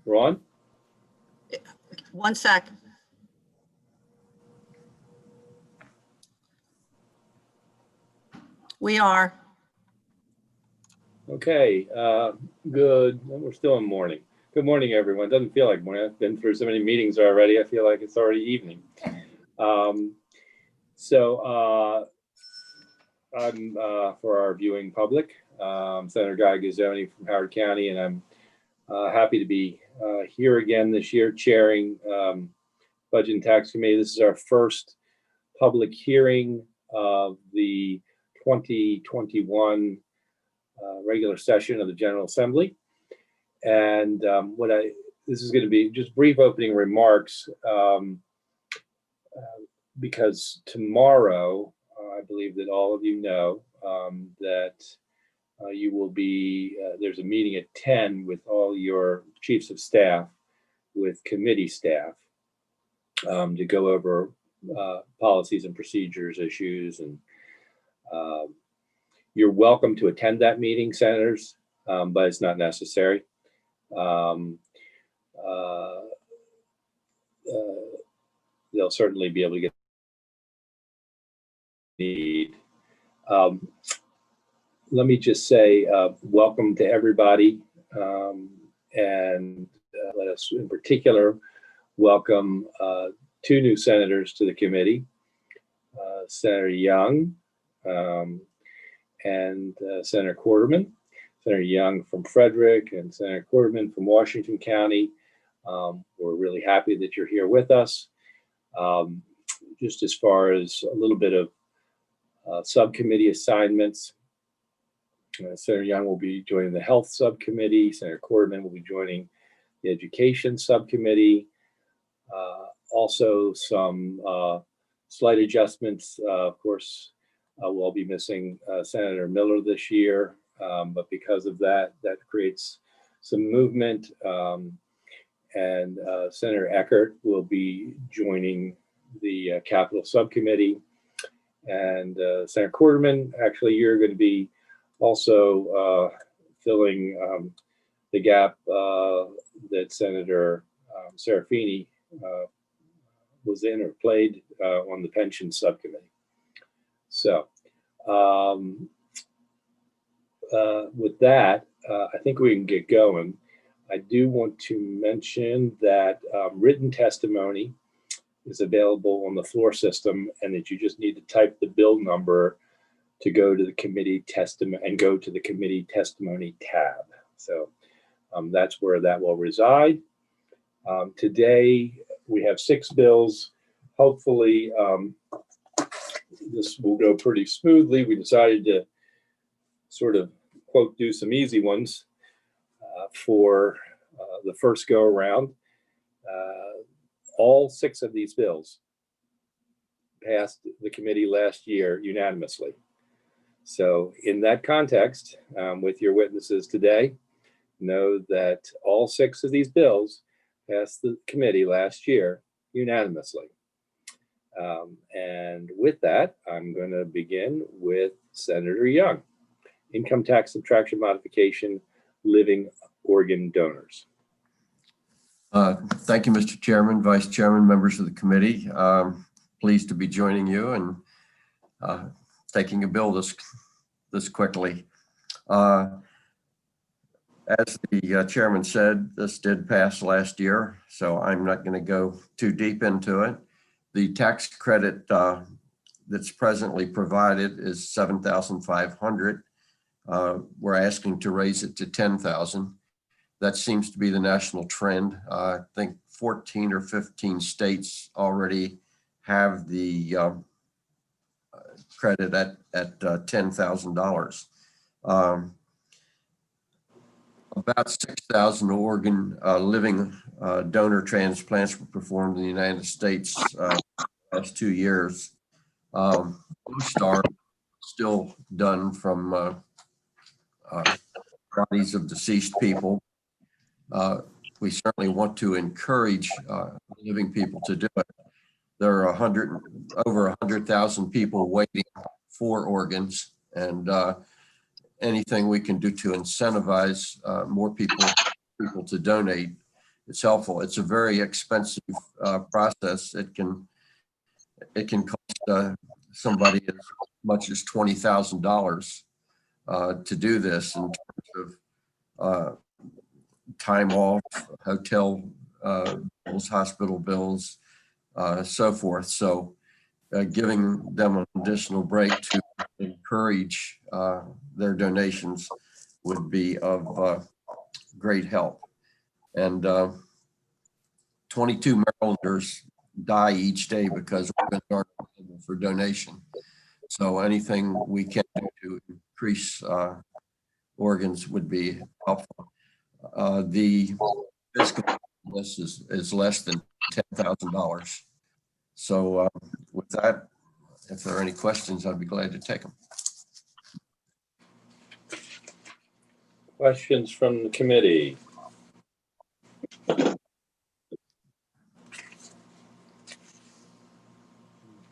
We're on? 1 sec. We are. Okay, good. We're still in morning. Good morning, everyone. Doesn't feel like morning. I've been through so many meetings already. I feel like it's already evening. I'm for our viewing public, Senator Guy Gazzoni from Howard County, and I'm happy to be here again this year chairing Budget and Tax Committee. This is our first public hearing of the 2021 regular session of the General Assembly. And this is going to be just brief opening remarks because tomorrow, I believe that all of you know that you will be, there's a meeting at 10 with all your chiefs of staff, with committee staff to go over policies and procedures issues. And you're welcome to attend that meeting, senators, but it's not necessary. They'll certainly be able to get need. Let me just say welcome to everybody, and let us in particular welcome two new senators to the committee, Senator Young and Senator Quarterman. Senator Young from Frederick and Senator Quarterman from Washington County. We're really happy that you're here with us. Just as far as a little bit of subcommittee assignments, Senator Young will be joining the Health Subcommittee. Senator Quarterman will be joining the Education Subcommittee. Also some slight adjustments. Of course, we'll be missing Senator Miller this year, but because of that, that creates some movement. And Senator Eckert will be joining the Capital Subcommittee. And Senator Quarterman, actually, you're going to be also filling the gap that Senator Serafini was in or played on the Pension Subcommittee. So with that, I think we can get going. I do want to mention that written testimony is available on the floor system, and that you just need to type the bill number to go to the committee testimony and go to the committee testimony tab. So that's where that will reside. Today we have 6 bills. Hopefully this will go pretty smoothly. We decided to sort of, quote, do some easy ones for the first go around. All 6 of these bills passed the committee last year unanimously. So in that context, with your witnesses today, know that all 6 of these bills passed the committee last year unanimously. And with that, I'm going to begin with Senator Young. Income tax subtraction modification, living organ donors. Thank you, Mr. Chairman, Vice Chairman, members of the committee. Pleased to be joining you and taking a bill this quickly. As the chairman said, this did pass last year, so I'm not going to go too deep into it. The tax credit that's presently provided is $7,500. We're asking to raise it to $10,000. That seems to be the national trend. I think 14 or 15 states already have the credit at $10,000. About 6,000 organ living donor transplants were performed in the United States last 2 years. Most are still done from bodies of deceased people. We certainly want to encourage living people to do it. There are over 100,000 people waiting for organs, and anything we can do to incentivize more people to donate it's helpful. It's a very expensive process. It can cost somebody as much as $20,000 to do this in terms of time off, hotel bills, hospital bills, so forth. So giving them an additional break to encourage their donations would be of great help. And 22 Marylanders die each day because organs aren't available for donation. So anything we can do to increase organs would be helpful. The fiscal list is less than $10,000. So with that, if there are any questions, I'd be glad to take them. Questions from the committee?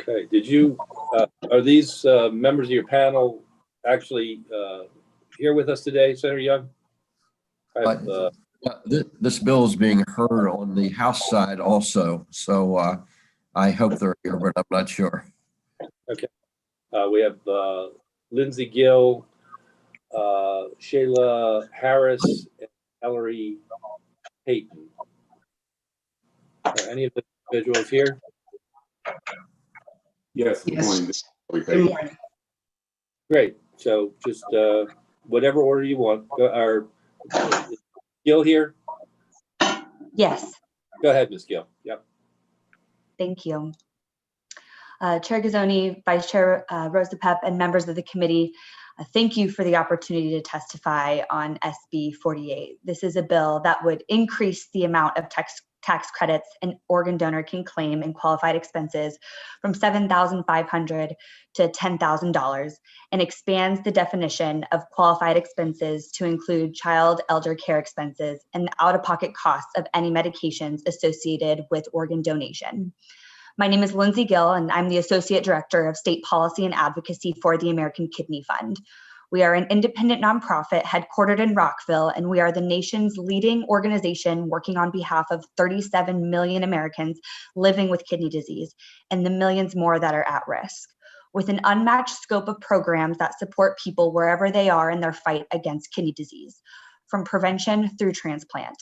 Okay, did you, are these members of your panel actually here with us today, Senator Young? This bill is being heard on the House side also, so I hope they're here, but I'm not sure. Okay, we have Lindsay Gill, Shayla Harris, and Ellery Payton. Are any of the individuals here? Yes. Good morning. Good morning. Great. So just whatever order you want. Are Gill here? Yes, Go ahead, Ms. Gill. Yep. thank you. Chair Gazzoni, Vice Chair Rosapep, and members of the committee, thank you for the opportunity to testify on SB 48. This is a bill that would increase the amount of tax credits an organ donor can claim in qualified expenses from $7,500 to $10,000 and expands the definition of qualified expenses to include child elder care expenses and the out-of-pocket costs of any medications associated with organ donation. My name is Lindsay Gill, and I'm the Associate Director of State Policy and Advocacy for the American Kidney Fund. We are an independent nonprofit headquartered in Rockville, and we are the nation's leading organization working on behalf of 37 million Americans living with kidney disease and the millions more that are at risk, with an unmatched scope of programs that support people wherever they are in their fight against kidney disease, from prevention through transplant.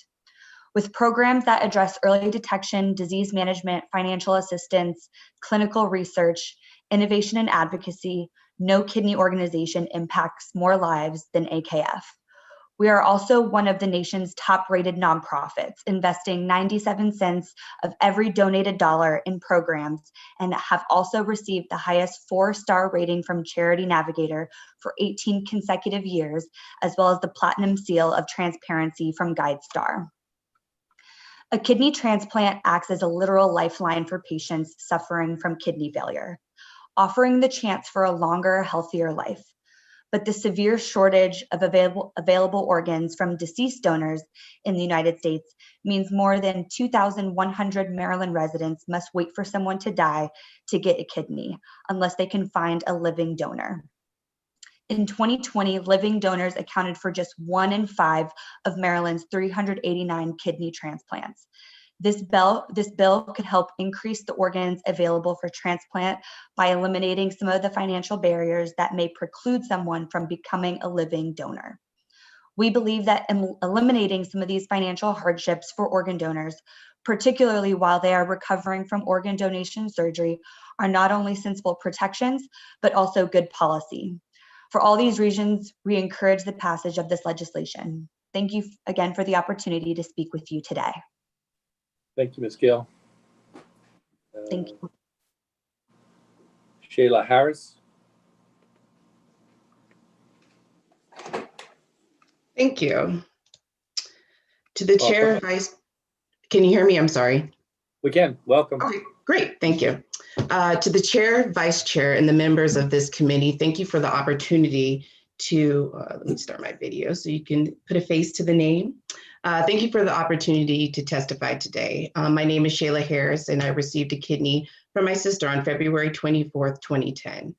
With programs that address early detection, disease management, financial assistance, clinical research, innovation and advocacy, no kidney organization impacts more lives than AKF. We are also one of the nation's top-rated nonprofits, investing 97 cents of every donated dollar in programs, and have also received the highest 4-star rating from Charity Navigator for 18 consecutive years, as well as the Platinum Seal of Transparency from GuideStar. A kidney transplant acts as a literal lifeline for patients suffering from kidney failure, offering the chance for a longer, healthier life. But the severe shortage of available organs from deceased donors in the United States means more than 2,100 Maryland residents must wait for someone to die to get a kidney, unless they can find a living donor. In 2020, living donors accounted for just 1 in 5 of Maryland's 389 kidney transplants. This bill could help increase the organs available for transplant by eliminating some of the financial barriers that may preclude someone from becoming a living donor. We believe that eliminating some of these financial hardships for organ donors, particularly while they are recovering from organ donation surgery, are not only sensible protections, but also good policy. For all these reasons, we encourage the passage of this legislation. Thank you again for the opportunity to speak with you today. Thank you, Ms. Gill. Thank you. Shayla Harris. Thank you. To the chair, vice, can you hear me? I'm sorry. We can. Welcome. Okay, great. Thank you. To the chair, vice chair, and the members of this committee, thank you for the opportunity to, let me start my video so you can put a face to the name. Thank you for the opportunity to testify today. My name is Shayla Harris, and I received a kidney from my sister on February 24th, 2010.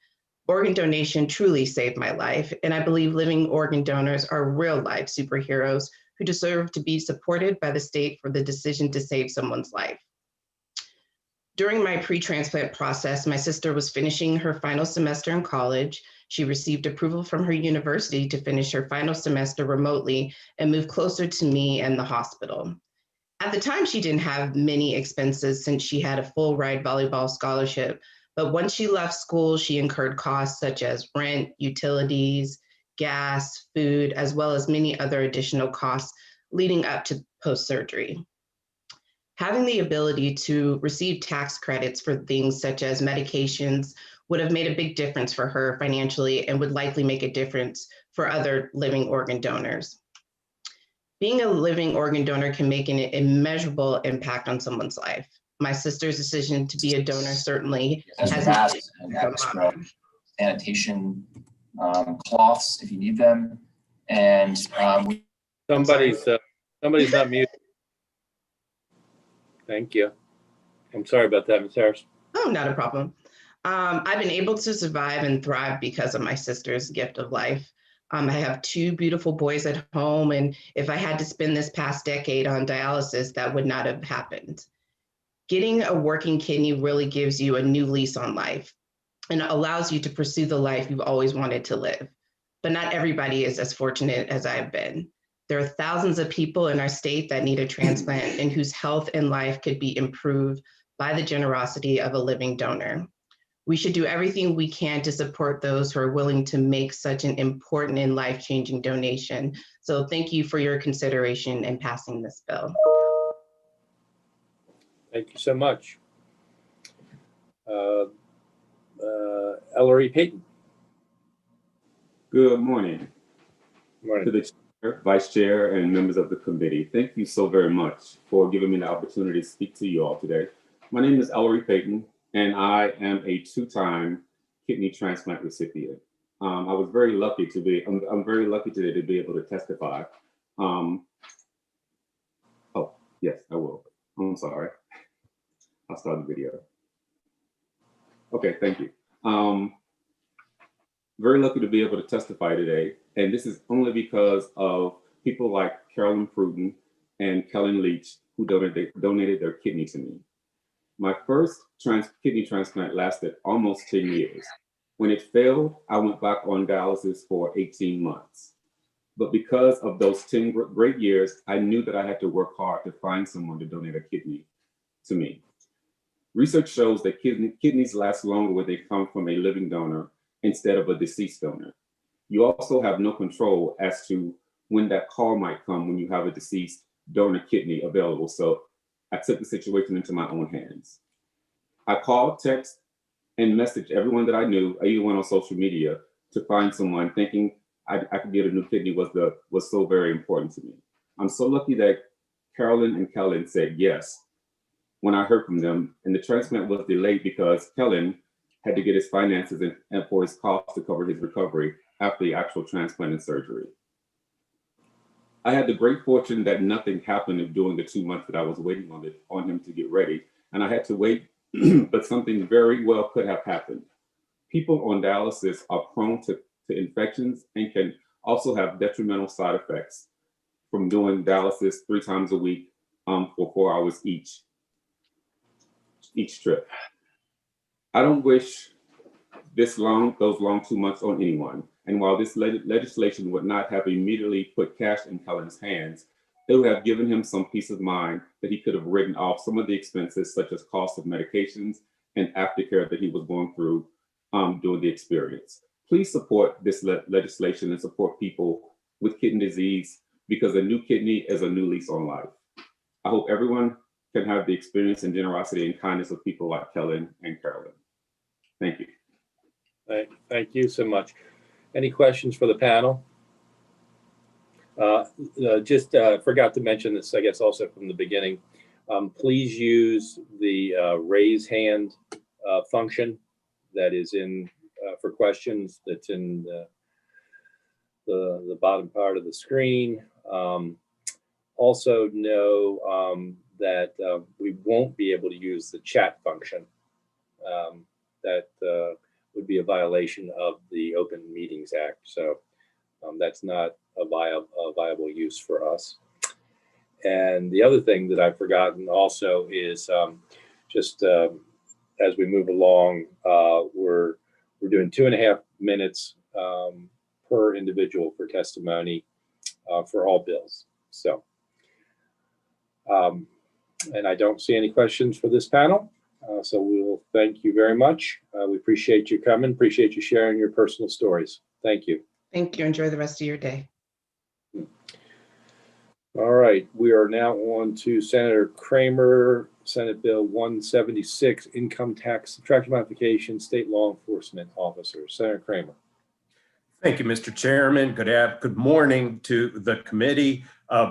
Organ donation truly saved my life, and I believe living organ donors are real life superheroes who deserve to be supported by the state for the decision to save someone's life. During my pre-transplant process, my sister was finishing her final semester in college. She received approval from her university to finish her final semester remotely and move closer to me and the hospital. At the time, she didn't have many expenses since she had a full ride volleyball scholarship. But once she left school, she incurred costs such as rent, utilities, gas, food, as well as many other additional costs leading up to post-surgery. Having the ability to receive tax credits for things such as medications would have made a big difference for her financially and would likely make a difference for other living organ donors. Being a living organ donor can make an immeasurable impact on someone's life. My sister's decision to be a donor certainly has sanitation cloths if you need them, and Somebody's not muted. Thank you. I'm sorry about that, Ms. Harris. Oh, not a problem. I've been able to survive and thrive because of my sister's gift of life. I have two beautiful boys at home, and if I had to spend this past decade on dialysis, that would not have happened. Getting a working kidney really gives you a new lease on life and allows you to pursue the life you've always wanted to live. But not everybody is as fortunate as I've been. There are thousands of people in our state that need a transplant and whose health and life could be improved by the generosity of a living donor. We should do everything we can to support those who are willing to make such an important and life-changing donation. So thank you for your consideration in passing this bill. Thank you so much. Ellery Payton. Good morning Morning. to the chair, vice chair, and members of the committee. Thank you so very much for giving me the opportunity to speak to you all today. My name is Ellery Payton, and I am a two-time kidney transplant recipient. I was very lucky to be, I'm very lucky today to be able to testify. Oh, yes, I will. I'm sorry. I'll start the video. Okay, thank you. Very lucky to be able to testify today. And this is only because of people like Carolyn Pruden and Kellen Leach, who donated their kidney to me. My first kidney transplant lasted almost 10 years. When it failed, I went back on dialysis for 18 months. But because of those 10 great years, I knew that I had to work hard to find someone to donate a kidney to me. Research shows that kidneys last longer when they come from a living donor instead of a deceased donor. You also have no control as to when that call might come when you have a deceased donor kidney available. So I took the situation into my own hands. I called, text, and messaged everyone that I knew, anyone on social media, to find someone, thinking I could get a new kidney was so very important to me. I'm so lucky that Carolyn and Kellen said yes when I heard from them, and the transplant was delayed because Kellen had to get his finances and for his costs to cover his recovery after the actual transplant and surgery. I had the great fortune that nothing happened during the 2 months that I was waiting on him to get ready, and I had to wait, but something very well could have happened. People on dialysis are prone to infections and can also have detrimental side effects from doing dialysis 3 times a week for 4 hours each trip. I don't wish those long 2 months on anyone. And while this legislation would not have immediately put cash in Kellen's hands, it would have given him some peace of mind that he could have written off some of the expenses, such as cost of medications and aftercare that he was going through during the experience. Please support this legislation and support people with kidney disease, because a new kidney is a new lease on life. I hope everyone can have the experience and generosity and kindness of people like Kellen and Carolyn. Thank you. Thank you so much. Any questions for the panel? Just forgot to mention this, I guess, also from the beginning. Please use the raise hand function that is in for questions, that's in the bottom part of the screen. Also know that we won't be able to use the chat function. That would be a violation of the Open Meetings Act. So that's not a viable use for us. And the other thing that I've forgotten also is just as we move along, we're doing 2.5 minutes per individual for testimony for all bills. So, and I don't see any questions for this panel. So we will thank you very much. We appreciate you coming, appreciate you sharing your personal stories. Thank you. Thank you. Enjoy the rest of your day. All right, we are now on to Senator Kramer, Senate Bill 176, Income Tax Subtraction Modification, State Law Enforcement Officers. Senator Kramer. Thank you, Mr. Chairman. Good morning to the committee.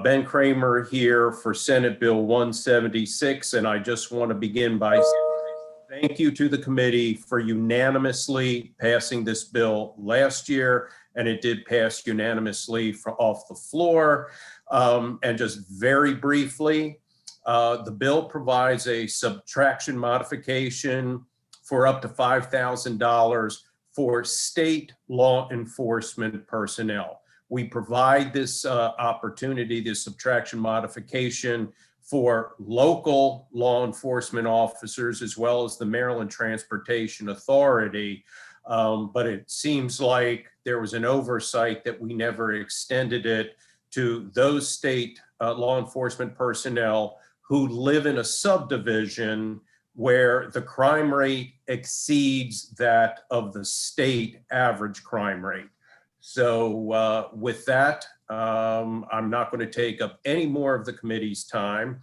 Ben Kramer here for Senate Bill 176, and I just want to begin by saying thank you to the committee for unanimously passing this bill last year, and it did pass unanimously off the floor. And just very briefly, the bill provides a subtraction modification for up to $5,000 for state law enforcement personnel. We provide this opportunity, this subtraction modification for local law enforcement officers as well as the Maryland Transportation Authority. But it seems like there was an oversight that we never extended it to those state law enforcement personnel who live in a subdivision where the crime rate exceeds that of the state average crime rate. So with that, I'm not going to take up any more of the committee's time.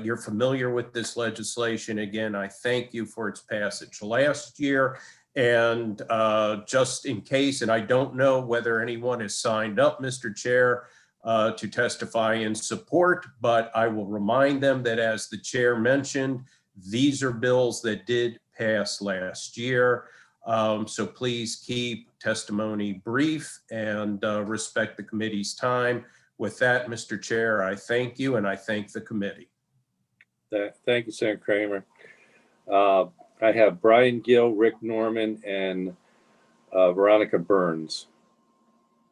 You're familiar with this legislation. Again, I thank you for its passage last year. And just in case, and I don't know whether anyone has signed up, Mr. Chair, to testify in support, but I will remind them that as the chair mentioned, these are bills that did pass last year. So please keep testimony brief and respect the committee's time. With that, Mr. Chair, I thank you and I thank the committee. Thank you, Senator Kramer. I have Brian Gill, Rick Norman, and Veronica Burns.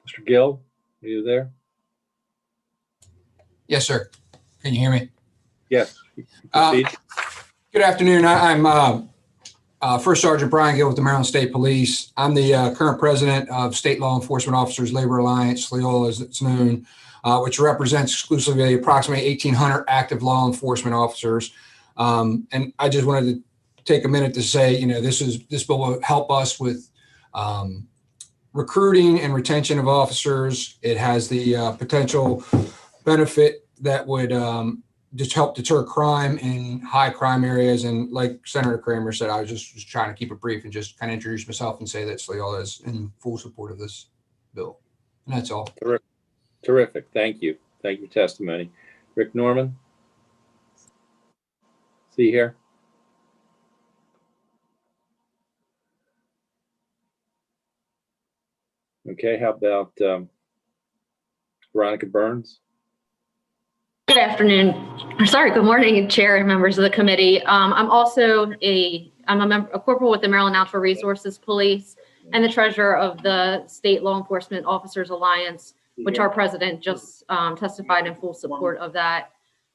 Mr. Gill, are you there? Yes, sir. Can you hear me? Yes. Proceed. Good afternoon. I'm First Sergeant Brian Gill with the Maryland State Police. I'm the current president of State Law Enforcement Officers Labor Alliance, LEOLA as it's known, which represents exclusively approximately 1,800 active law enforcement officers. And I just wanted to take a minute to say, you know, this bill will help us with recruiting and retention of officers. It has the potential benefit that would just help deter crime in high crime areas. And like Senator Kramer said, I was just trying to keep it brief and just kind of introduce myself and say that LEOLA is in full support of this bill. And that's all. Terrific. Thank you. Thank you for testimony. Rick Norman? See here? Okay, how about Veronica Burns? Good afternoon. Good morning, Chair and members of the committee. I'm also a corporal with the Maryland Natural Resources Police and the treasurer of the State Law Enforcement Officers Alliance, which our president just testified in full support of that.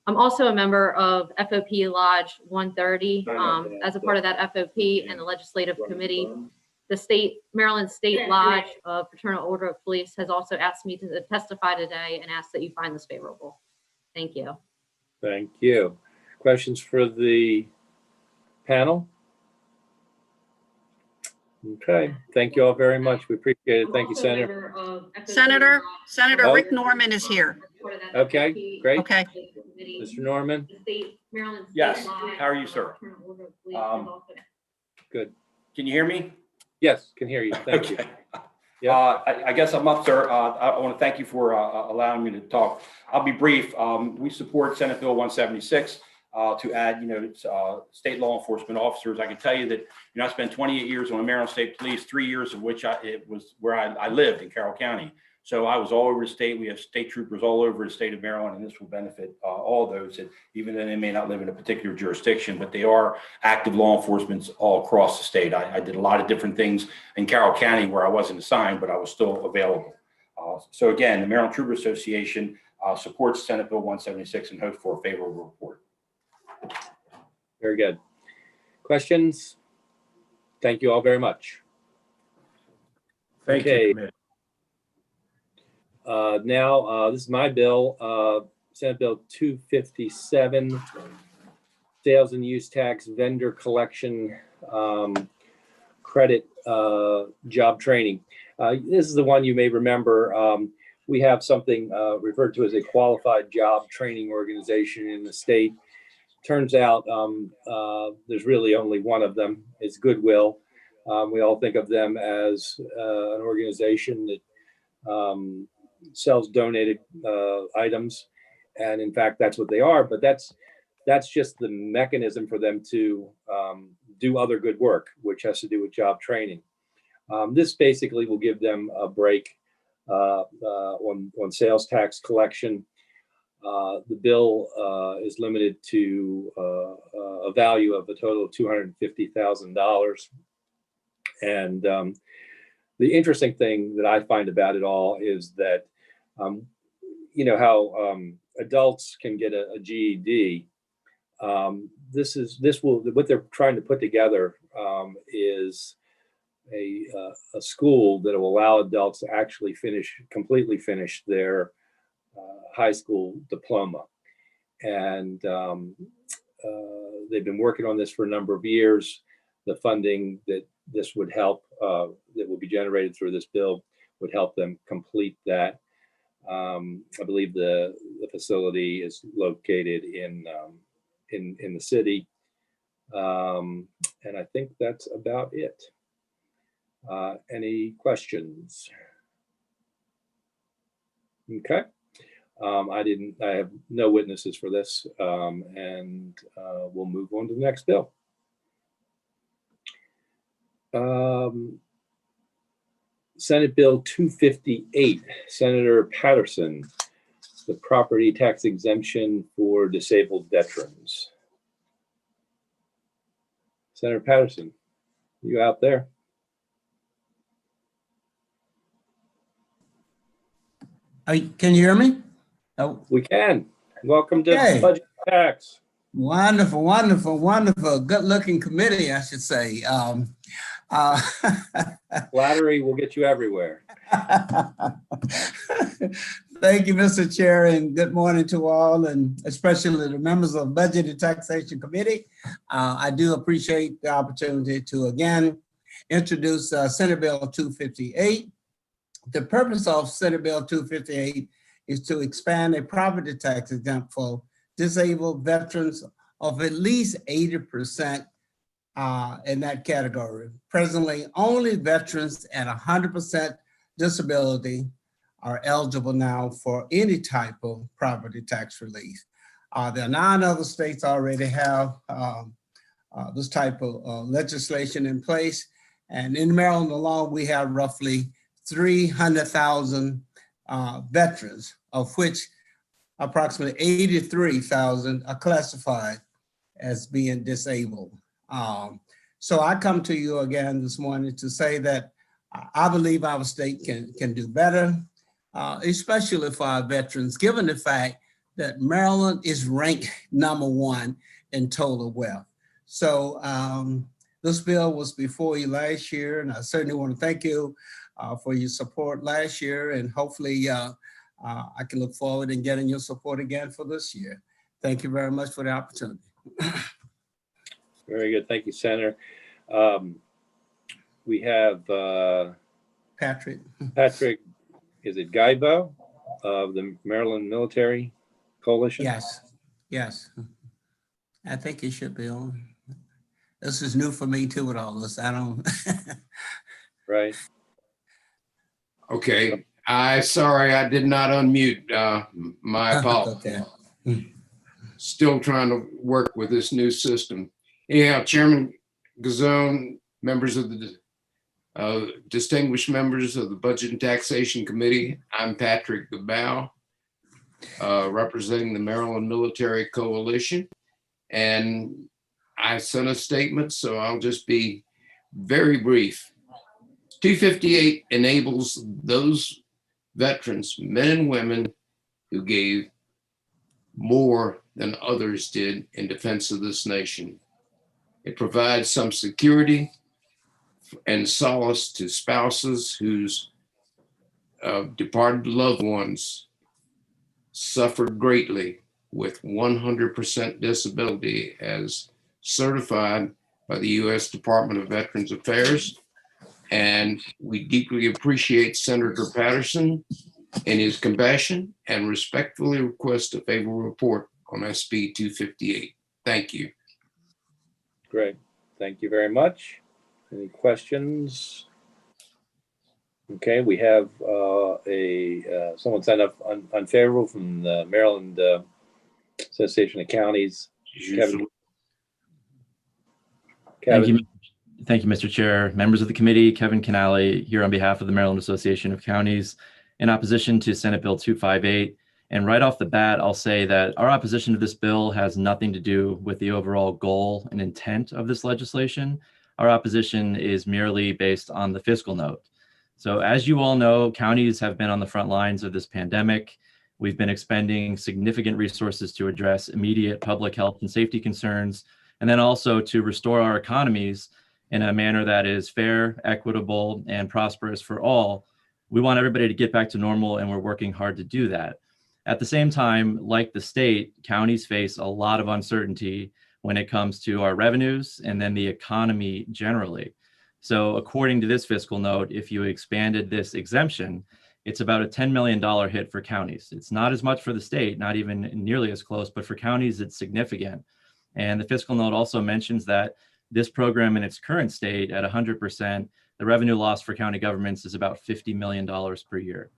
I'm also a member of FOP Lodge 130 as a part of that FOP and the legislative committee. The Maryland State Lodge of Fraternal Order of Police has also asked me to testify today and ask that you find this favorable. Thank you. Thank you. Questions for the panel? Okay, thank you all very much. We appreciate it. Thank you, Senator. Senator Rick Norman is here. Okay, great. Okay. Mr. Norman? Yes. How are you, sir? Good. Can you hear me? Yes, can hear you. Thank you. Yeah. I guess I'm up, sir. I want to thank you for allowing me to talk. I'll be brief. We support Senate Bill 176 to add, state law enforcement officers. I can tell you that, I spent 28 years on the Maryland State Police, 3 years of which it was where I lived in Carroll County. So I was all over the state. We have state troopers all over the state of Maryland, and this will benefit all of those, that even though they may not live in a particular jurisdiction, but they are active law enforcement all across the state. I did a lot of different things in Carroll County where I wasn't assigned, but I was still available. So again, the Maryland Trooper Association supports Senate Bill 176 and hopes for a favorable report. Very good. Questions? Thank you all very much. Thank Okay. you, committee. Now, this is my bill, Senate Bill 257, Sales and Use Tax Vendor Collection Credit Job Training. This is the one you may remember. We have something referred to as a qualified job training organization in the state. Turns out there's really only one of them. It's Goodwill. We all think of them as an organization that sells donated items, and in fact that's what they are, but that's just the mechanism for them to do other good work, which has to do with job training. This basically will give them a break on sales tax collection. The bill is limited to a value of a total of $250,000. And the interesting thing that I find about it all is that, you know, how adults can get a GED. What they're trying to put together is a school that will allow adults to actually completely finish their high school diploma. And they've been working on this for a number of years. The funding that this would help, that will be generated through this bill, would help them complete that. I believe the facility is located in the city. And I think that's about it. Any questions? Okay. I have no witnesses for this, and we'll move on to the next bill. Senate Bill 258, Senator Patterson, the property tax exemption for disabled veterans. Senator Patterson, you out there? Can you hear me? Oh, We can. Welcome to Okay. Budget Tax. wonderful, wonderful, wonderful. Good-looking committee, I should say. Flattery will get you everywhere. Thank you, Mr. Chair, and good morning to all, and especially the members of Budget and Taxation Committee. I do appreciate the opportunity to again introduce Senate Bill 258. The purpose of Senate Bill 258 is to expand a property tax exempt for disabled veterans of at least 80% in that category. Presently, only veterans at 100% disability are eligible now for any type of property tax relief. There are 9 other states already have this type of legislation in place. And in Maryland alone, we have roughly 300,000 veterans, of which approximately 83,000 are classified as being disabled. So I come to you again this morning to say that I believe our state can do better, especially for our veterans, given the fact that Maryland is ranked #1 in total wealth. So this bill was before you last year, and I certainly want to thank you for your support last year, and hopefully I can look forward in getting your support again for this year. Thank you very much for the opportunity. Very good. Thank you, Senator. We have Patrick. Patrick, is it Guybo of the Maryland Military Coalition? Yes, yes. I think it should be on. This is new for me too with all this. I don't. Right. Okay, sorry, I did not unmute. My apologies. Okay. Still trying to work with this new system. Anyhow, Chairman Gazone, members of the distinguished members of the Budget and Taxation Committee, I'm Patrick Gabow, representing the Maryland Military Coalition. And I sent a statement, so I'll just be very brief. 258 enables those veterans, men and women, who gave more than others did in defense of this nation. It provides some security and solace to spouses whose departed loved ones suffered greatly with 100% disability as certified by the U.S. Department of Veterans Affairs. And we deeply appreciate Senator Patterson and his compassion and respectfully request a favorable report on SB 258. Thank you. Great. Thank you very much. Any questions? Okay, we have someone signed up unfavorable from the Maryland Association of Counties. Kevin. Thank you, Mr. Chair. Members of the committee, Kevin Canale here on behalf of the Maryland Association of Counties in opposition to Senate Bill 258. And right off the bat, I'll say that our opposition to this bill has nothing to do with the overall goal and intent of this legislation. Our opposition is merely based on the fiscal note. So as you all know, counties have been on the front lines of this pandemic. We've been expending significant resources to address immediate public health and safety concerns, and then also to restore our economies in a manner that is fair, equitable, and prosperous for all. We want everybody to get back to normal, and we're working hard to do that. At the same time, like the state, counties face a lot of uncertainty when it comes to our revenues and then the economy generally. So according to this fiscal note, if you expanded this exemption, it's about a $10 million hit for counties. It's not as much for the state, not even nearly as close, but for counties, it's significant. And the fiscal note also mentions that this program in its current state at 100%, the revenue loss for county governments is about $50 million per year.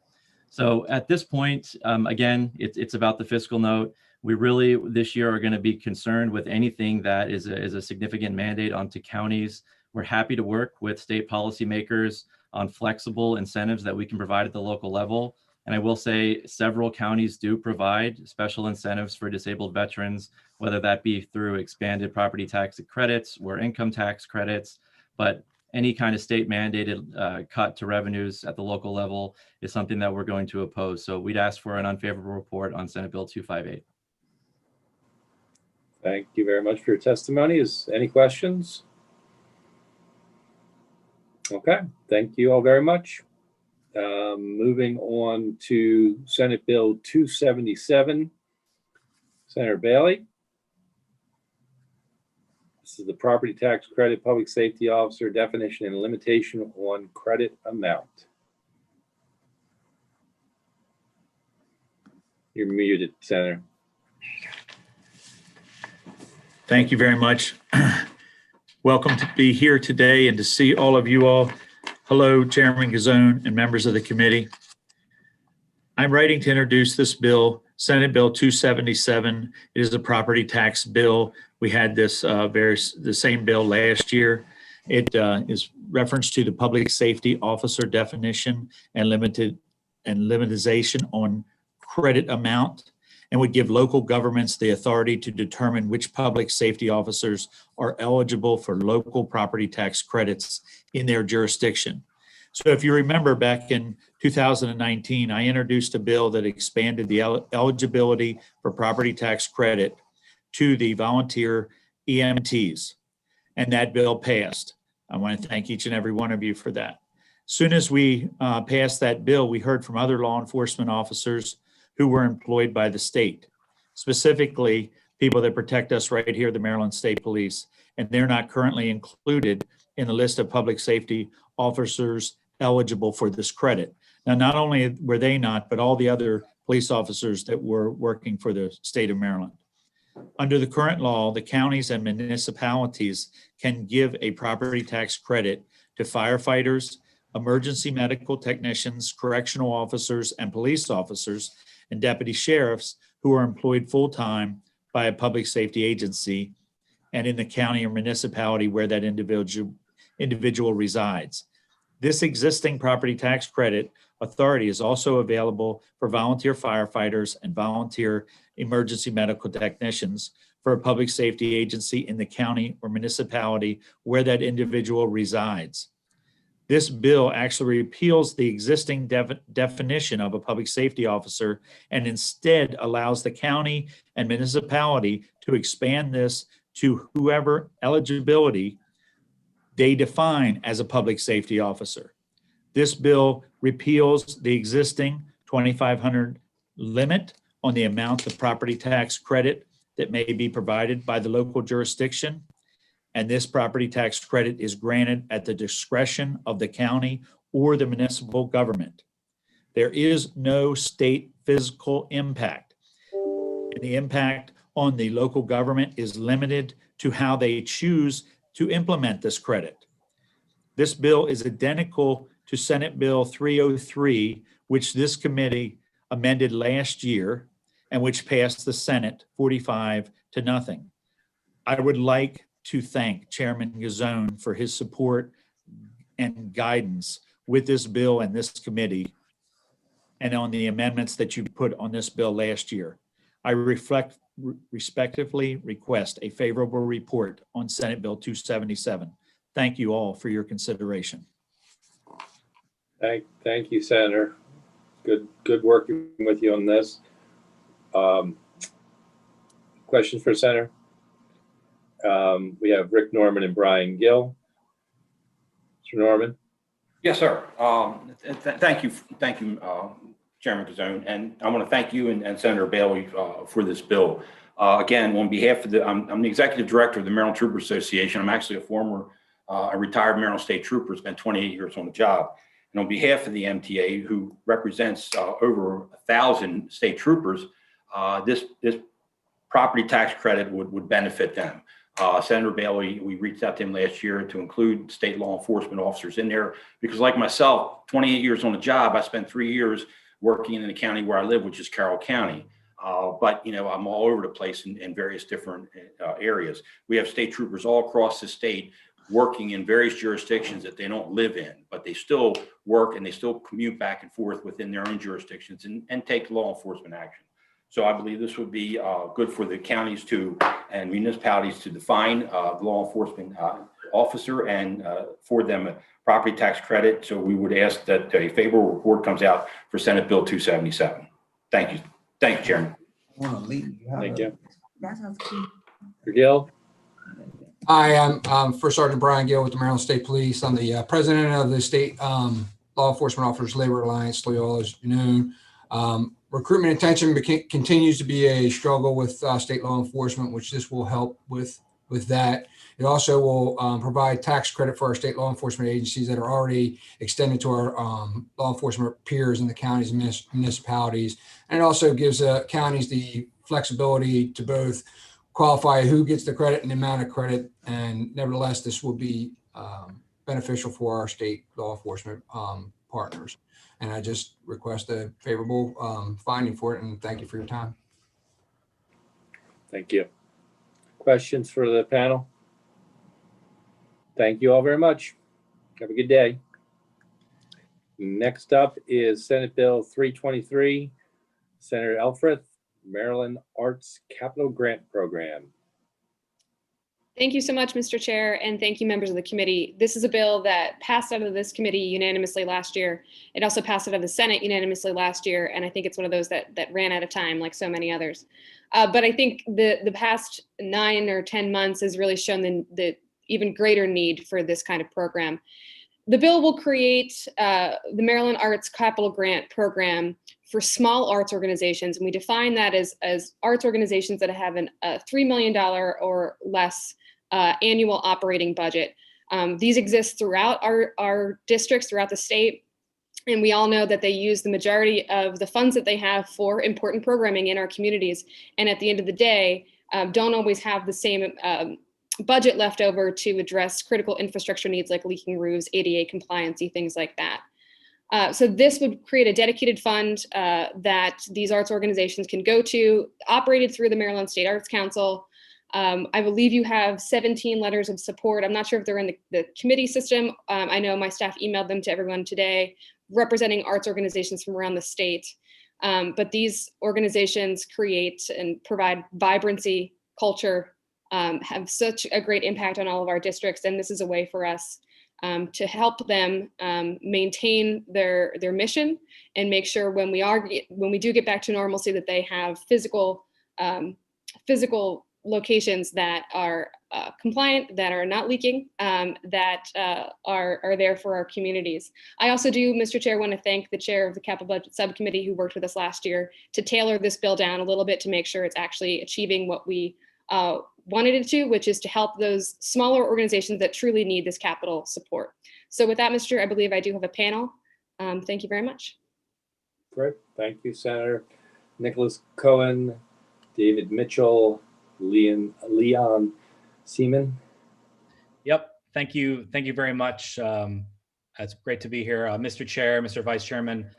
So at this point, again, it's about the fiscal note. We really this year are going to be concerned with anything that is a significant mandate onto counties. We're happy to work with state policymakers on flexible incentives that we can provide at the local level. And I will say several counties do provide special incentives for disabled veterans, whether that be through expanded property tax credits or income tax credits. But any kind of state mandated cut to revenues at the local level is something that we're going to oppose. So we'd ask for an unfavorable report on Senate Bill 258. Thank you very much for your testimony. Any questions? Okay, thank you all very much. Moving on to Senate Bill 277. Senator Bailey. This is the property tax credit public safety officer definition and limitation on credit amount. You're muted, Senator. Thank you very much. Welcome to be here today and to see all of you all. Hello, Chairman Gazzone and members of the committee. I'm writing to introduce this bill, Senate Bill 277. It is a property tax bill. We had this the same bill last year. It is reference to the public safety officer definition and limitization on credit amount, and would give local governments the authority to determine which public safety officers are eligible for local property tax credits in their jurisdiction. So if you remember back in 2019, I introduced a bill that expanded the eligibility for property tax credit to the volunteer EMTs, and that bill passed. I want to thank each and every one of you for that. Soon as we passed that bill, we heard from other law enforcement officers who were employed by the state, specifically people that protect us right here, the Maryland State Police, and they're not currently included in the list of public safety officers eligible for this credit. Now, not only were they not, but all the other police officers that were working for the state of Maryland. Under the current law, the counties and municipalities can give a property tax credit to firefighters, emergency medical technicians, correctional officers, and police officers, and deputy sheriffs who are employed full-time by a public safety agency and in the county or municipality where that individual resides. This existing property tax credit authority is also available for volunteer firefighters and volunteer emergency medical technicians for a public safety agency in the county or municipality where that individual resides. This bill actually repeals the existing definition of a public safety officer and instead allows the county and municipality to expand this to whoever eligibility they define as a public safety officer. This bill repeals the existing $2,500 limit on the amount of property tax credit that may be provided by the local jurisdiction. And this property tax credit is granted at the discretion of the county or the municipal government. There is no state physical impact. And the impact on the local government is limited to how they choose to implement this credit. This bill is identical to Senate Bill 303, which this committee amended last year and which passed the Senate 45-0. I would like to thank Chairman Gazzone for his support and guidance with this bill and this committee and on the amendments that you put on this bill last year. I respectively request a favorable report on Senate Bill 277. Thank you all for your consideration. Thank you, Senator. Good working with you on this. Questions for Senator? We have Rick Norman and Brian Gill. Mr. Norman. Yes, sir. Thank you, Chairman Gazzone, and I want to thank you and Senator Bailey for this bill. Again, on behalf of I'm the executive director of the Maryland Trooper Association. I'm actually a retired Maryland State Trooper, spent 28 years on the job. And on behalf of the MTA, who represents over 1,000 state troopers, this property tax credit would benefit them. Senator Bailey, we reached out to him last year to include state law enforcement officers in there because, like myself, 28 years on the job, I spent 3 years working in the county where I live, which is Carroll County. But, you know, I'm all over the place in various different areas. We have state troopers all across the state working in various jurisdictions that they don't live in, but they still work and they still commute back and forth within their own jurisdictions and take law enforcement action. So I believe this would be good for the counties and municipalities to define the law enforcement officer and for them a property tax credit. So we would ask that a favorable report comes out for Senate Bill 277. Thank you. Thank you, Chairman. Thank you. Mr. Gill. Hi, I'm First Sergeant Brian Gill with the Maryland State Police. I'm the president of the State Law Enforcement Officers Labor Alliance, Loyola, as you know. Recruitment retention continues to be a struggle with state law enforcement, which this will help with that. It also will provide tax credit for our state law enforcement agencies that are already extended to our law enforcement peers in the counties and municipalities. And it also gives counties the flexibility to both qualify who gets the credit and the amount of credit. And nevertheless, this will be beneficial for our state law enforcement partners. And I just request a favorable finding for it, and thank you for your time. Thank you. Questions for the panel? Thank you all very much. Have a good day. Next up is Senate Bill 323, Senator Elfreth, Maryland Arts Capital Grant Program. Thank you so much, Mr. Chair, and thank you, members of the committee. This is a bill that passed out of this committee unanimously last year. It also passed out of the Senate unanimously last year, and I think it's one of those that ran out of time, like so many others. But I think the past 9 or 10 months has really shown the even greater need for this kind of program. The bill will create the Maryland Arts Capital Grant Program for small arts organizations, and we define that as arts organizations that have a $3 million or less annual operating budget. These exist throughout our districts, throughout the state, and we all know that they use the majority of the funds that they have for important programming in our communities, and at the end of the day, don't always have the same budget left over to address critical infrastructure needs like leaking roofs, ADA compliancy, things like that. So this would create a dedicated fund that these arts organizations can go to, operated through the Maryland State Arts Council. I believe you have 17 letters of support. I'm not sure if they're in the committee system. I know my staff emailed them to everyone today, representing arts organizations from around the state. But these organizations create and provide vibrancy, culture, have such a great impact on all of our districts. And this is a way for us to help them maintain their mission and make sure when we do get back to normalcy that they have physical locations that are compliant, that are not leaking, that are there for our communities. I also do, Mr. Chair, want to thank the chair of the Capital Budget Subcommittee who worked with us last year to tailor this bill down a little bit to make sure it's actually achieving what we wanted it to, which is to help those smaller organizations that truly need this capital support. So with that, Mr. Chair, I believe I do have a panel. Thank you very much. Great. Thank you, Senator Nicholas Cohen, David Mitchell, Leon Seaman. Yep. Thank you. Thank you very much. It's great to be here. Mr. Chair, Mr. Vice Chairman,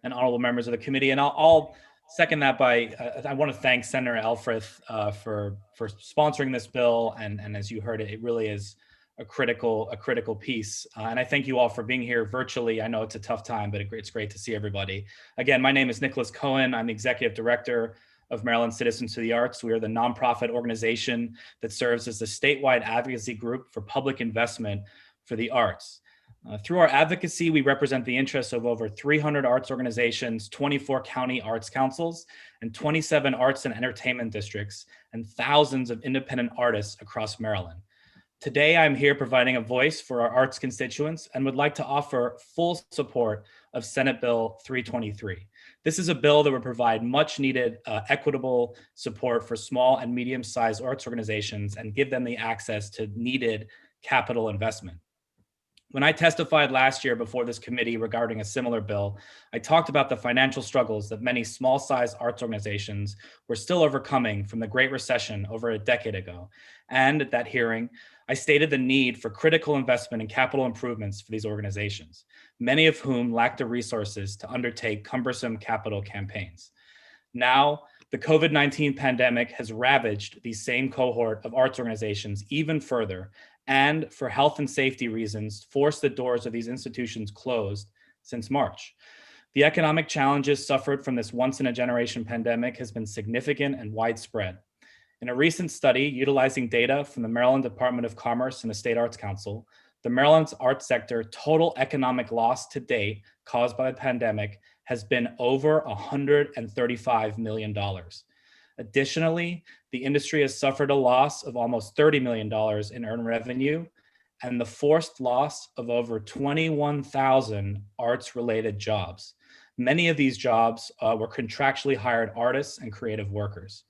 and honorable members of the committee. And I'll second that by, I want to thank Senator Elfreth for sponsoring this bill. And as you heard, it really is a critical piece. And I thank you all for being here virtually. I know it's a tough time, but it's great to see everybody. Again, my name is Nicholas Cohen. I'm the Executive Director of Maryland Citizens for the Arts. We are the nonprofit organization that serves as the statewide advocacy group for public investment for the arts. Through our advocacy, we represent the interests of over 300 arts organizations, 24 county arts councils, and 27 arts and entertainment districts, and thousands of independent artists across Maryland. Today, I'm here providing a voice for our arts constituents and would like to offer full support of Senate Bill 323. This is a bill that would provide much needed equitable support for small and medium-sized arts organizations and give them the access to needed capital investment. When I testified last year before this committee regarding a similar bill, I talked about the financial struggles that many small-sized arts organizations were still overcoming from the Great Recession over a decade ago. And at that hearing, I stated the need for critical investment in capital improvements for these organizations, many of whom lack the resources to undertake cumbersome capital campaigns. Now, the COVID-19 pandemic has ravaged the same cohort of arts organizations even further, and for health and safety reasons, forced the doors of these institutions closed since March. The economic challenges suffered from this once-in-a-generation pandemic has been significant and widespread. In a recent study utilizing data from the Maryland Department of Commerce and the State Arts Council, the Maryland's arts sector total economic loss to date caused by the pandemic has been over $135 million. Additionally, the industry has suffered a loss of almost $30 million in earned revenue and the forced loss of over 21,000 arts-related jobs. Many of these jobs were contractually hired artists and creative workers.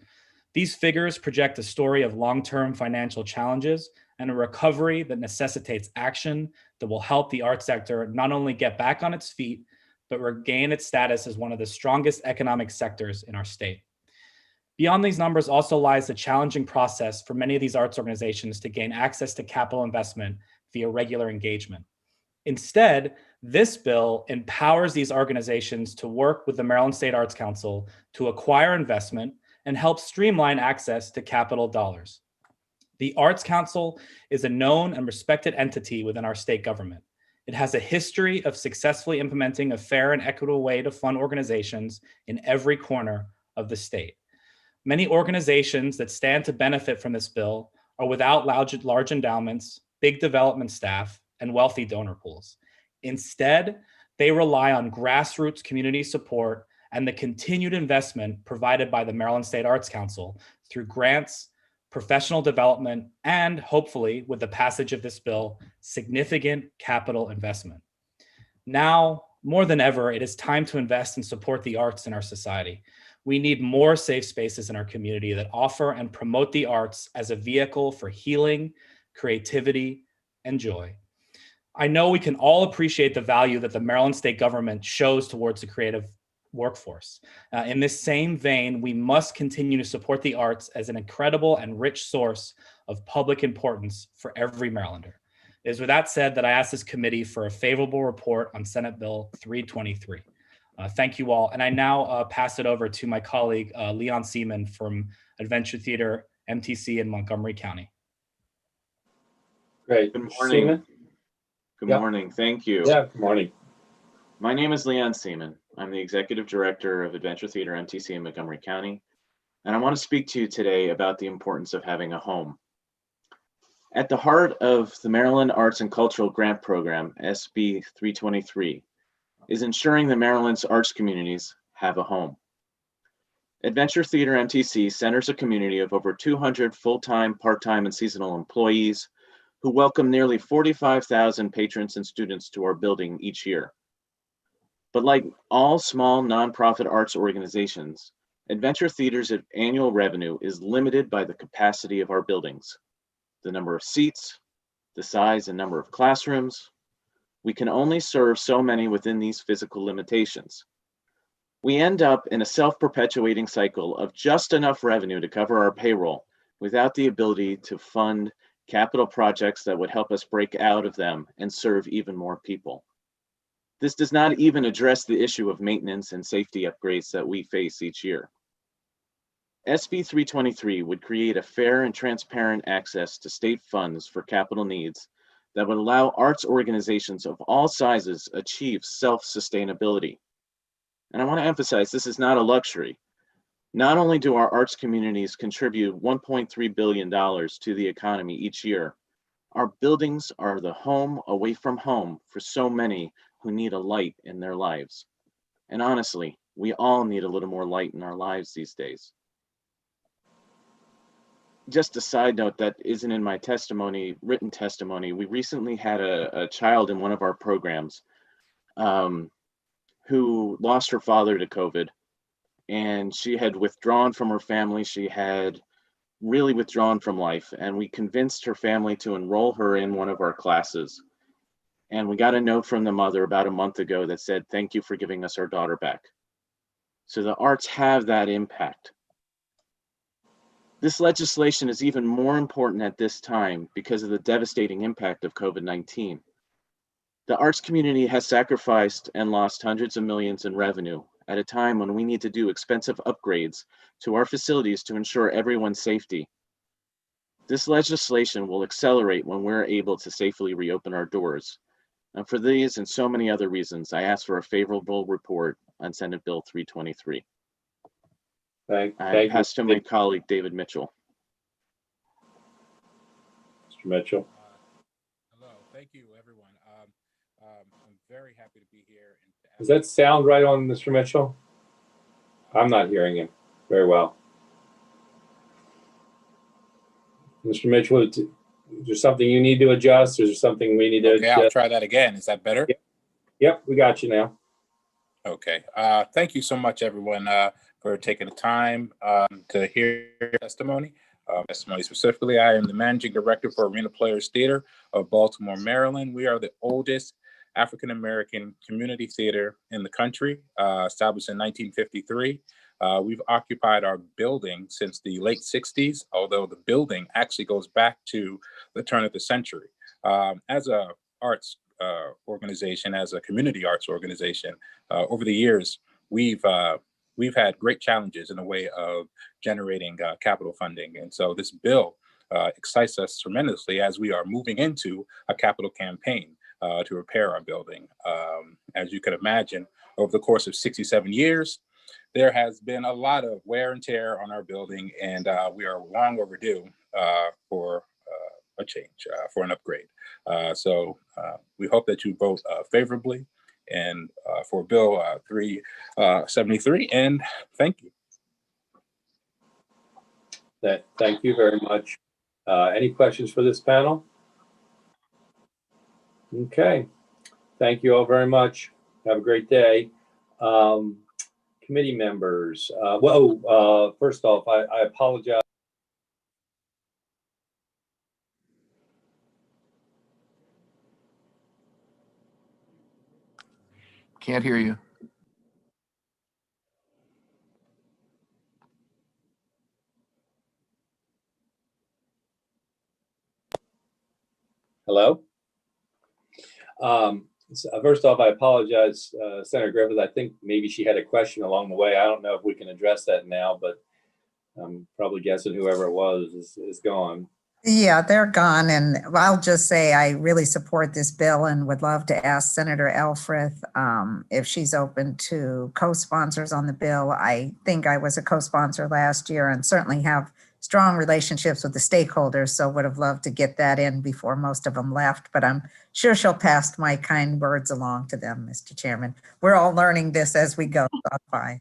These figures project a story of long-term financial challenges and a recovery that necessitates action that will help the arts sector not only get back on its feet, but regain its status as one of the strongest economic sectors in our state. Beyond these numbers also lies the challenging process for many of these arts organizations to gain access to capital investment via regular engagement. Instead, this bill empowers these organizations to work with the Maryland State Arts Council to acquire investment and help streamline access to capital dollars. The Arts Council is a known and respected entity within our state government. It has a history of successfully implementing a fair and equitable way to fund organizations in every corner of the state. Many organizations that stand to benefit from this bill are without large endowments, big development staff, and wealthy donor pools. Instead, they rely on grassroots community support and the continued investment provided by the Maryland State Arts Council through grants, professional development, and hopefully, with the passage of this bill, significant capital investment. Now, more than ever, it is time to invest and support the arts in our society. We need more safe spaces in our community that offer and promote the arts as a vehicle for healing, creativity, and joy. I know we can all appreciate the value that the Maryland state government shows towards the creative workforce. In this same vein, we must continue to support the arts as an incredible and rich source of public importance for every Marylander. It is with that said that I ask this committee for a favorable report on Senate Bill 323. Thank you all. And I now pass it over to my colleague, Leon Seaman from Adventure Theater, MTC in Montgomery County. Great. Good morning. Seaman? Good Yep. morning. Thank you. Yeah, good morning. My name is Leon Seaman. I'm the Executive Director of Adventure Theater, MTC in Montgomery County. And I want to speak to you today about the importance of having a home. At the heart of the Maryland Arts and Cultural Grant Program, SB 323, is ensuring that Maryland's arts communities have a home. Adventure Theater MTC centers a community of over 200 full-time, part-time, and seasonal employees who welcome nearly 45,000 patrons and students to our building each year. But like all small nonprofit arts organizations, Adventure Theater's annual revenue is limited by the capacity of our buildings, the number of seats, the size and number of classrooms. We can only serve so many within these physical limitations. We end up in a self-perpetuating cycle of just enough revenue to cover our payroll without the ability to fund capital projects that would help us break out of them and serve even more people. This does not even address the issue of maintenance and safety upgrades that we face each year. SB 323 would create a fair and transparent access to state funds for capital needs that would allow arts organizations of all sizes achieve self-sustainability. And I want to emphasize, this is not a luxury. Not only do our arts communities contribute $1.3 billion to the economy each year, our buildings are the home away from home for so many who need a light in their lives. And honestly, we all need a little more light in our lives these days. Just a side note that isn't in my testimony, written testimony, we recently had a child in one of our programs who lost her father to COVID, and she had withdrawn from her family. She had really withdrawn from life, and we convinced her family to enroll her in one of our classes. And we got a note from the mother about a month ago that said, "Thank you for giving us our daughter back." So the arts have that impact. This legislation is even more important at this time because of the devastating impact of COVID-19. The arts community has sacrificed and lost hundreds of millions in revenue at a time when we need to do expensive upgrades to our facilities to ensure everyone's safety. This legislation will accelerate when we're able to safely reopen our doors. And for these and so many other reasons, I ask for a favorable report on Senate Bill 323. I pass to my colleague, David Mitchell. Mr. Mitchell. Hello, thank you, everyone. I'm very happy to be here. Does that sound right on Mr. Mitchell? I'm not hearing him very well. Mr. Mitchell, is there something you need to adjust? Or is there something we need to adjust? I'll try that again. Is that better? Yep, we got you now. Okay. Thank you so much, everyone, for taking the time to hear testimony. Testimony specifically, I am the managing director for Arena Players Theater of Baltimore, Maryland. We are the oldest African-American community theater in the country, established in 1953. We've occupied our building since the late 60s, although the building actually goes back to the turn of the century. As a arts organization, as a community arts organization, over the years, we've had great challenges in the way of generating capital funding. And so this bill excites us tremendously as we are moving into a capital campaign to repair our building. As you can imagine, over the course of 67 years, there has been a lot of wear and tear on our building, and we are long overdue for a change, for an upgrade. So we hope that you vote favorably and for Bill 373, and thank you. Thank you very much. Any questions for this panel? Okay, thank you all very much. Have a great day. Committee members, first off, I apologize. Can't hear you. Hello? First off, I apologize, Senator Griffith. I think maybe she had a question along the way. I don't know if we can address that now, but I'm probably guessing whoever it was is gone. Yeah, they're gone. And I'll just say I really support this bill and would love to ask Senator Elfreth if she's open to co-sponsors on the bill. I think I was a co-sponsor last year and certainly have strong relationships with the stakeholders, so would have loved to get that in before most of them left, but I'm sure she'll pass my kind words along to them, Mr. Chairman. We're all learning this as we go, so I'm fine.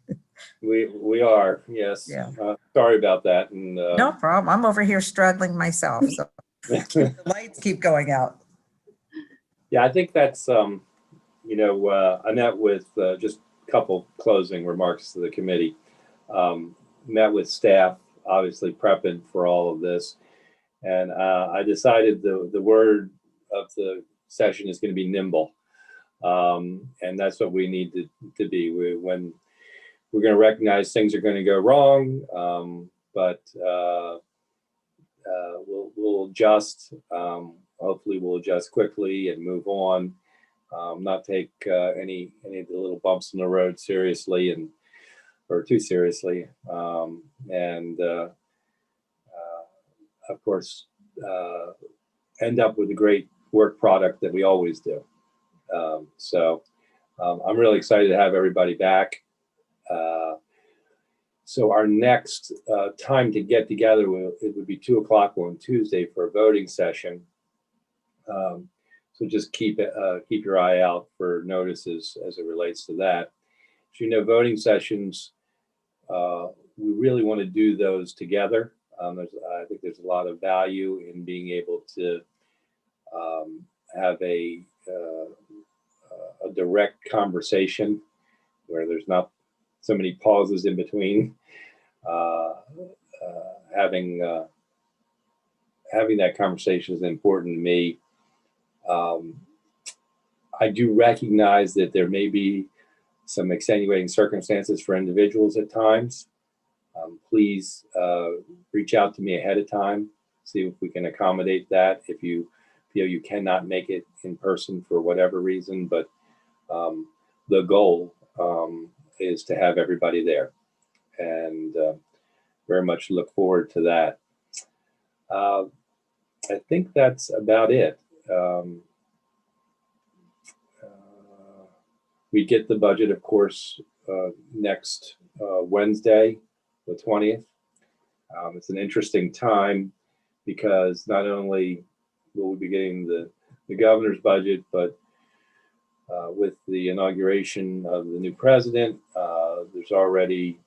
We are, yes. Yeah. Sorry about that. And No problem. I'm over here struggling myself, so the lights keep going out. yeah, I think that's I met with just a couple closing remarks to the committee. Met with staff, obviously prepping for all of this, and I decided the word of the session is going to be nimble, and that's what we need to be. When we're going to recognize things are going to go wrong, but we'll adjust. Hopefully, we'll adjust quickly and move on. Not take any of the little bumps in the road seriously or too seriously, and of course end up with a great work product that we always do. So I'm really excited to have everybody back. So our next time to get together, it would be 2:00 on Tuesday for a voting session. So just keep your eye out for notices as it relates to that. As you know, voting sessions, we really want to do those together. I think there's a lot of value in being able to have a direct conversation where there's not so many pauses in between. Having that conversation is important to me. I do recognize that there may be some extenuating circumstances for individuals at times. Please reach out to me ahead of time, see if we can accommodate that. If you feel you cannot make it in person for whatever reason, but the goal is to have everybody there, and very much look forward to that. I think that's about it. We get the budget, of course, next Wednesday, the 20th. It's an interesting time because not only will we be getting the governor's budget, but with the inauguration of the new president, there's already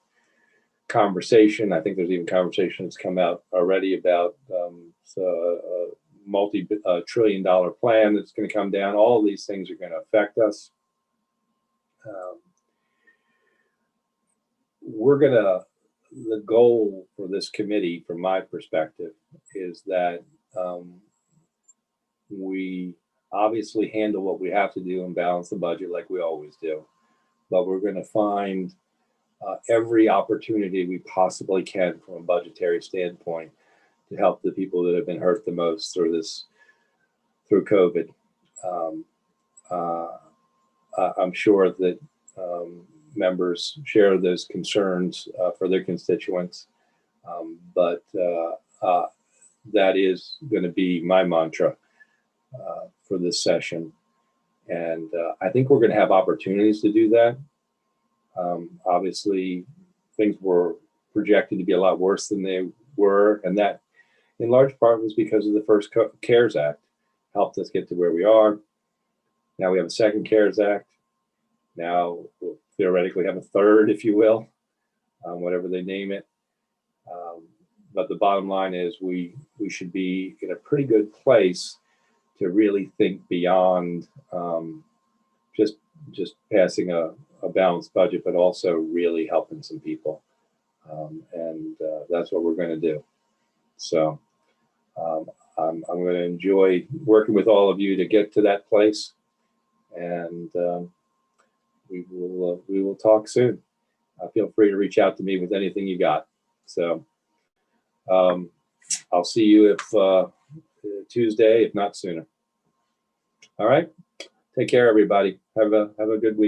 conversation. I think there's even conversations come out already about a multi-trillion-dollar plan that's going to come down. All of these things are going to affect us. The goal for this committee, from my perspective, is that we obviously handle what we have to do and balance the budget like we always do, but we're going to find every opportunity we possibly can from a budgetary standpoint to help the people that have been hurt the most through COVID. I'm sure that members share those concerns for their constituents, but that is going to be my mantra for this session. And I think we're going to have opportunities to do that. Obviously, things were projected to be a lot worse than they were, and that in large part was because of the first CARES Act helped us get to where we are. Now we have a second CARES Act. Now we'll theoretically have a third, if you will, whatever they name it. But the bottom line is we should be in a pretty good place to really think beyond just passing a balanced budget, but also really helping some people. And that's what we're going to do. So I'm going to enjoy working with all of you to get to that place. And we will talk soon. Feel free to reach out to me with anything you got. So I'll see you if Tuesday, if not sooner. All right. Take care, everybody. Have a good week.